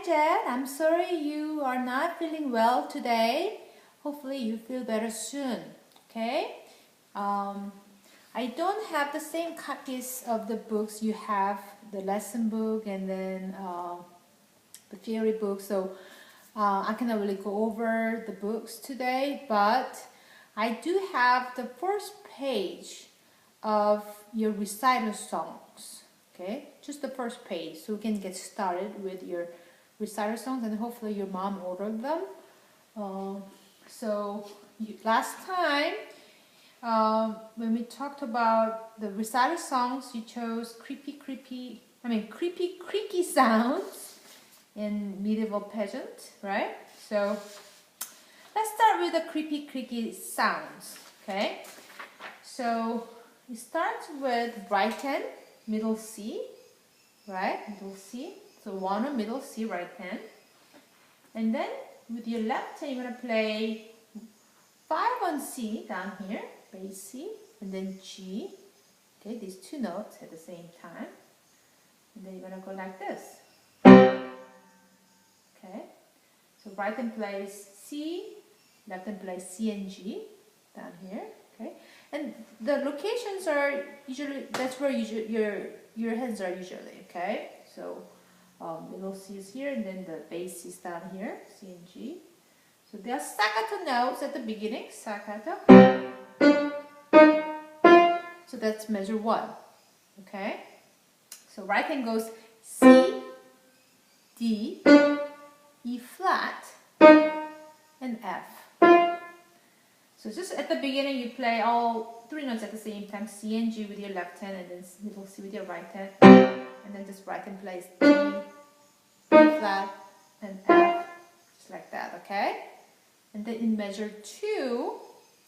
Jet. I'm sorry you are not feeling well today. Hopefully you feel better soon. Okay? I don't have the same copies of the books you have, the lesson book and then the theory book. So I cannot really go over the books today, but I do have the first page of your recital songs. Okay, just the first page, so you can get started with your recital songs, and hopefully your mom ordered them. Last time when we talked about the recital songs, you chose creaky creaky sounds in medieval pageant, right? So let's start with the creaky sounds. Okay, so it starts with right hand, middle C, right? Middle C. So 1 on middle C, right hand. And then with your left hand, you're going to play 5 on C down here, bass C, and then G. Okay, these two notes at the same time. And then you're going to go like this. Okay, so right hand plays C, left hand plays C and G down here. Okay, and the locations are usually, that's where your hands are usually. Okay, so middle C is here, and then the bass is down here, C and G. So there are staccato notes at the beginning, staccato. So that's measure 1. Okay, so right hand goes C, D, E flat, and F. So just at the beginning, you play all 3 notes at the same time, C and G with your left hand, and then middle C with your right hand, and then just right hand plays D, E flat, and F, just like that, okay? And then in measure 2,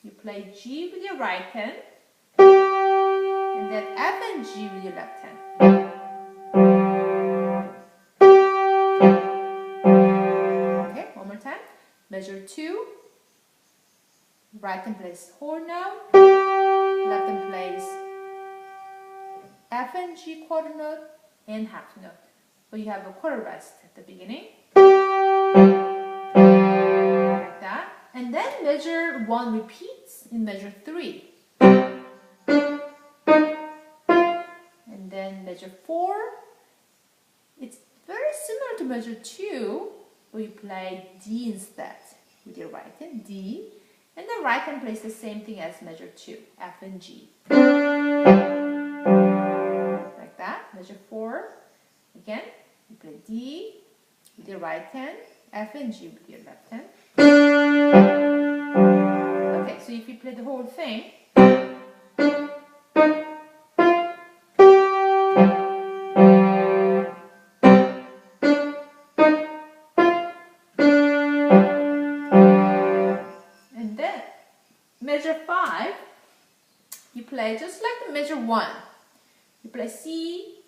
you play G with your right hand, and then F and G with your left hand. Okay, one more time. Measure 2. Right hand plays whole note, left hand plays F and G quarter note and half note. So you have a quarter rest at the beginning, like that. And then measure 1 repeats in measure 3. And then measure 4, it's very similar to measure 2, where you play D instead with your right hand, D. And the right hand plays the same thing as measure 2, F and G. Like that. Measure 4. Again, you play D with your right hand, F and G with your left hand. Okay, so if you play the whole thing, measure 5, you play just like the measure 1. You play C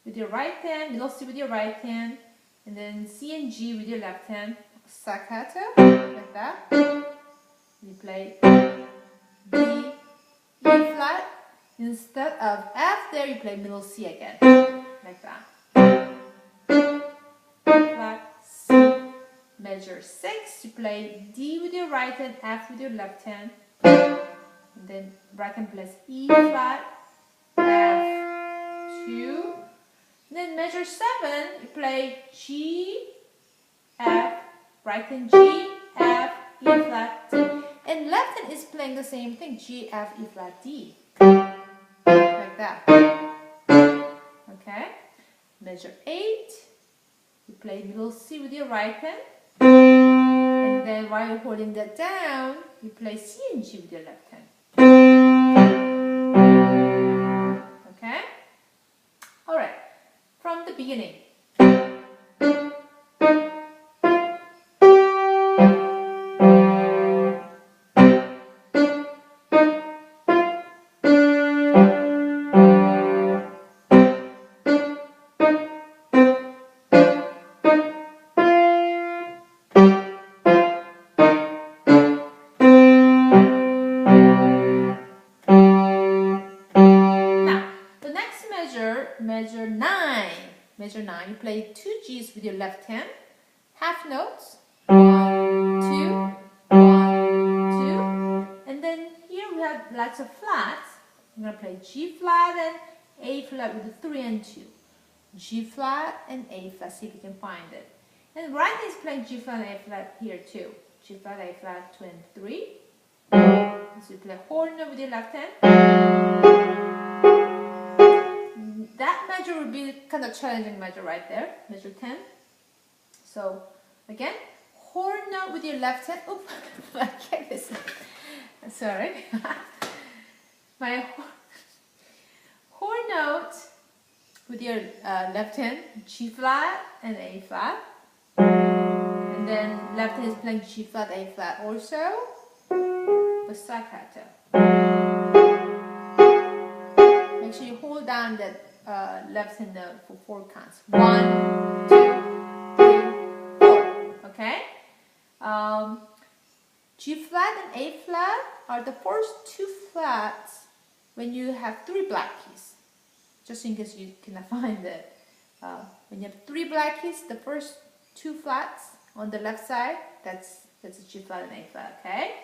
with your right hand, middle C with your right hand, and then C and G with your left hand, staccato, like that. You play D, E flat, instead of F there you play middle C again, like that. Flat, C. Measure 6, you play D with your right hand, F with your left hand. And then right hand plays E flat, F, 2. And then measure 7, you play G, F, right hand G, F, E flat, D. And left hand is playing the same thing, G, F, E flat, D. Like that. Okay? Measure 8, you play middle C with your right hand. And then while you're holding that down, you play C and G with your left hand. Okay? Alright, from the beginning. Measure 9. Measure 9, you play 2 G's with your left hand, half notes. 1, 2, 1, 2. And then here we have lots of flats. I'm going to play G flat and A flat with the 3 and 2. G flat and A flat, see if you can find it. And right hand is playing G flat and A flat here too. G flat, A flat, 2 and 3. So you play whole note with your left hand. That measure would be kind of challenging measure right there, measure 10. So again, whole note with your left hand. Oops, I can't listen. Sorry. My whole note with your left hand, G flat and A flat. And then left hand is playing G flat, A flat also. The staccato. Make sure you hold down that left hand note for 4 counts. 1, 2, 3, 4. Okay? G flat and A flat are the first 2 flats when you have 3 black keys. Just in case you cannot find it. When you have 3 black keys, the first 2 flats on the left side, that's a G flat and A flat, okay?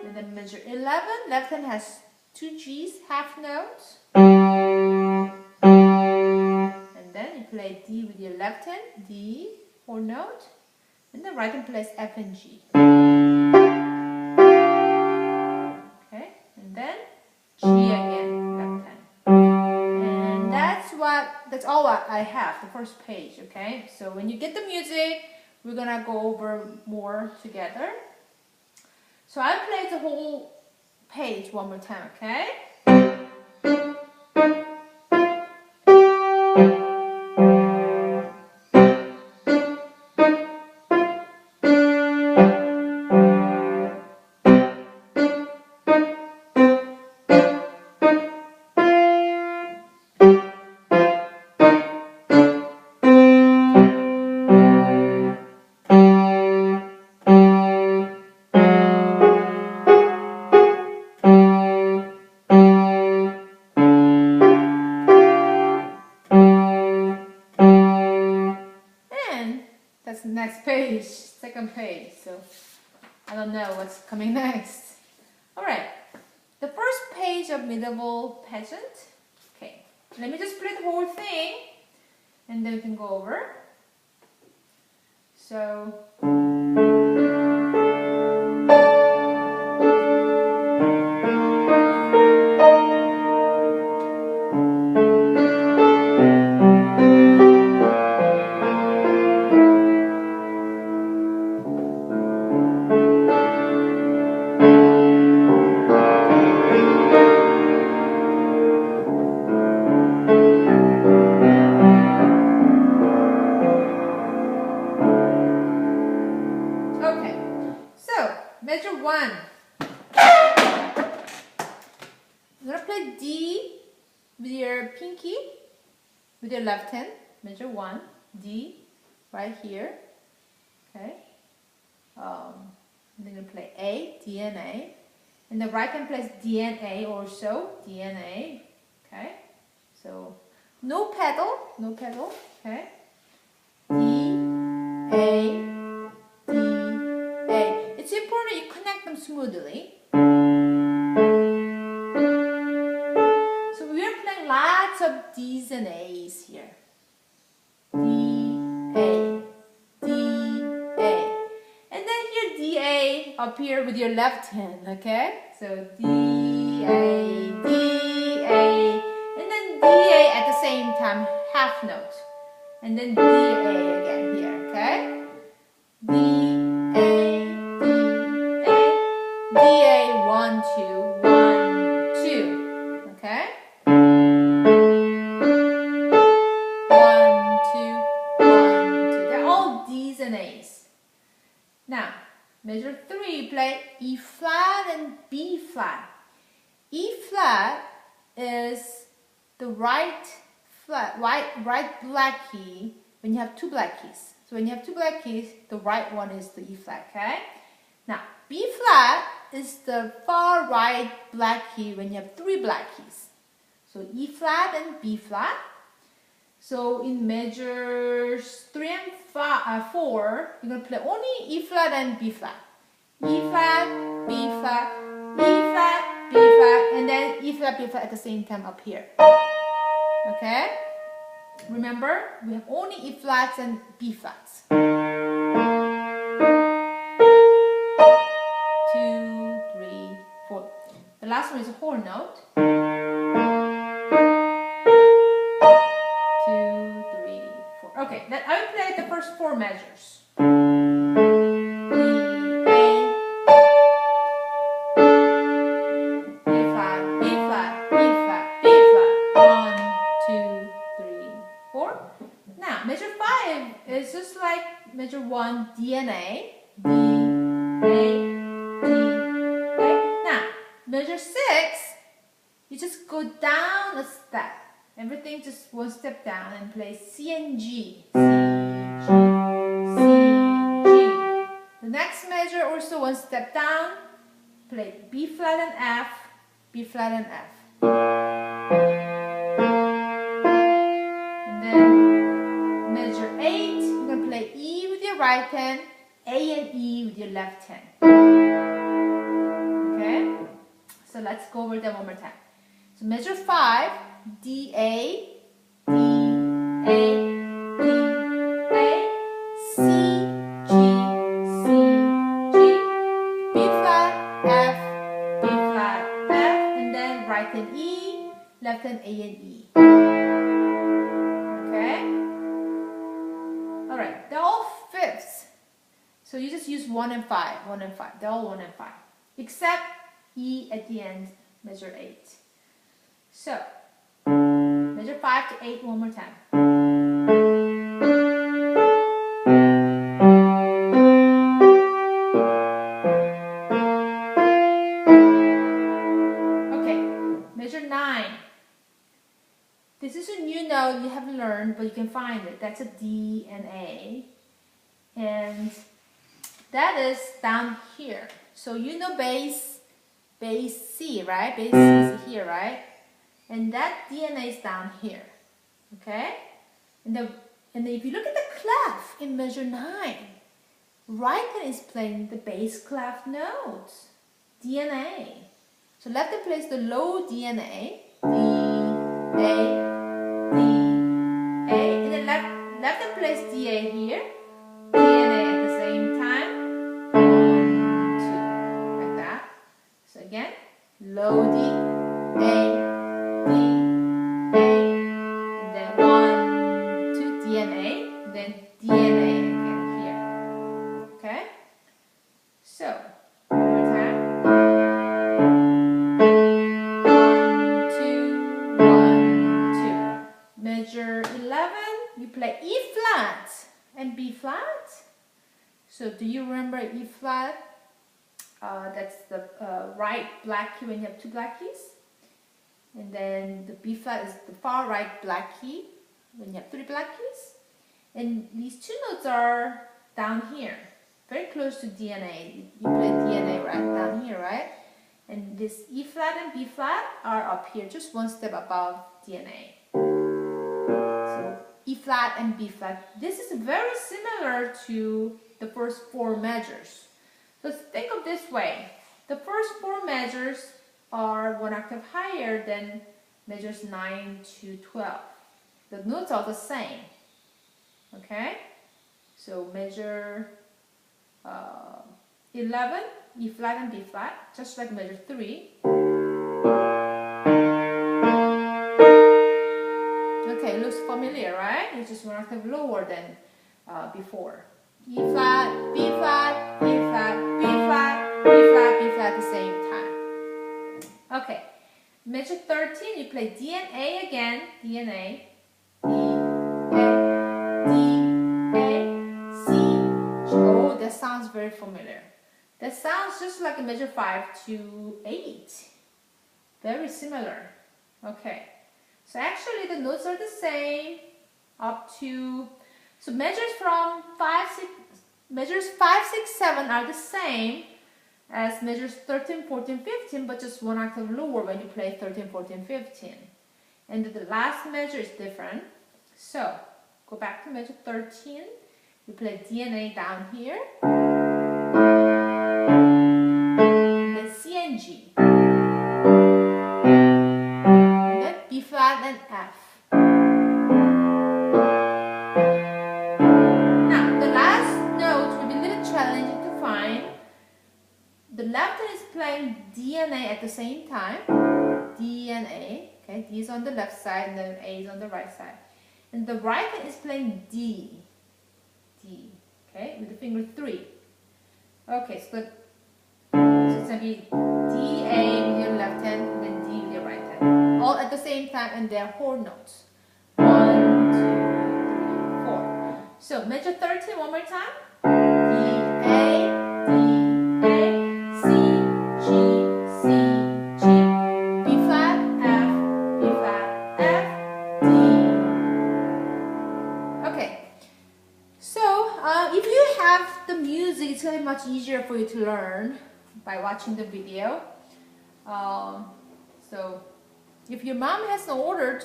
And then measure 11, left hand has 2 G's, half notes. And then you play D with your left hand, D, whole note. And the right hand plays F and G. Okay, and then G again, left hand. And that's all I have, the first page, okay? So when you get the music, we're gonna go over more together. So I'll play the whole page one more time, okay? That's the next page, second page, so I don't know what's coming next. Alright, the first page of medieval pageant. Okay, let me just play the whole thing and then we can go over. So measure 1. I'm going to play D with your pinky, with your left hand. Measure 1, D, right here. Okay. I'm going to play A, D and A. And the right hand plays D and A also, D and A. Okay. So no pedal, okay. D, A, it's important you connect them smoothly. So we are playing lots of D's and A's here. D, A, D, A. And then here D, A up here with your left hand, okay? So D, A, D, A. And then D, A at the same time, half note. And then D, A again here, okay? D, A. D, A, 1, 2, 1, 2. Okay? 1, 2, 1, 2. They're all D's and A's. Now, measure 3, play E flat and B flat. E flat is the right black key when you have 2 black keys. So when you have 2 black keys, the right one is the E flat, okay? Now, B flat is the far right black key when you have 3 black keys. So E flat and B flat. So in measures 3 and 4, you're going to play only E flat and B flat. E flat, B flat, E flat, B flat, and then E flat, B flat at the same time up here. Okay? Remember, we have only E flats and B flats. 2, 3, 4. The last one is a whole note. 2, 3, 4. Okay, then I will play the first 4 measures. It's just like measure 1, D and A, D, A, D, A. Now, measure 6, you just go down a step. Everything just one step down and play C and G. C, G, C, G. The next measure also one step down. Play B flat and F, B flat and F. And then measure 8, you're going to play E with your right hand, A and E with your left hand. Okay? So let's go over them one more time. So measure 5, D, A, D, A, D, A, C, G, C, G, B flat, F, B flat, F, and then right hand E, left hand A and E. Okay? Alright, they're all fifths. So you just use 1 and 5, 1 and 5. They're all 1 and 5. Except E at the end, measure 8. So, measure 5 to 8 one more time. Okay, measure 9. This is a new note you haven't learned, but you can find it. That's a D and A. And that is down here. So you know bass C, right? Bass C is here, right? And that D and A is down here. Okay? And then if you look at the clef in measure 9, right hand is playing the bass clef notes, D and A. So left hand plays the low D and A, D, A, D, A, and then left hand plays D, A here, D and A at the same time, 1, 2, like that. So again, low D, A, D, A, and then 1, 2, D and A, then D and A again here. Okay? So, one more time. 1, 2, 1, 2. Measure 11, you play E flat and B flat. So do you remember E flat? That's the right black key when you have 2 black keys. And then the B flat is the far right black key when you have 3 black keys. And these 2 notes are down here, very close to D and A. You play D and A right down here, right? And this E flat and B flat are up here, just one step above D and A. So E flat and B flat. This is very similar to the first 4 measures. So think of this way. The first 4 measures are 1 octave higher than measures 9 to 12. The notes are the same. Okay? So measure 11, E flat and B flat, just like measure 3. Okay, looks familiar, right? It's just 1 octave lower than before. E flat, B flat, E flat, B flat, B flat, B flat at the same time. Okay, measure 13, you play D and A again, D and A, D, A, C. Oh, that sounds very familiar. That sounds just like a measure 5 to 8. Very similar. Okay, so actually the notes are the same up to, so measures 5, 6, 7 are the same as measures 13, 14, 15, but just 1 octave lower when you play 13, 14, 15. And the last measure is different. So go back to measure 13. You play D and A down here. Then C and G. And then B flat and F. Now the last note will be a little challenging to find. The left hand is playing D and A at the same time. D and A. Okay, D is on the left side and then A is on the right side. And the right hand is playing D. D. Okay, with the finger 3. Okay, so it's going to be D, A with your left hand, and then D with your right hand. All at the same time, and they're whole notes. 1, 2, 3, 4. So measure 13 one more time. D, A, D, A, C, G, C, G, B flat, F, B flat, F, D. Okay. So if you have the music, it's going to be much easier for you to learn by watching the video. So if your mom hasn't ordered,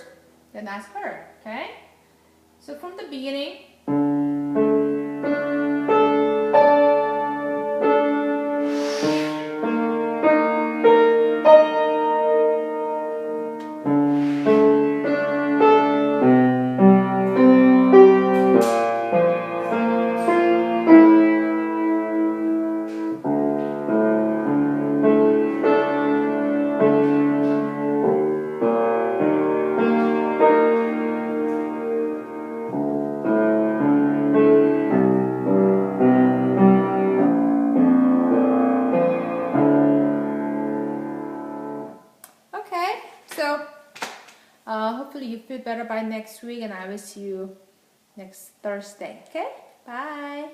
then ask her, okay? So from the beginning, hopefully you feel better by next week, and I will see you next Thursday. Okay? Bye.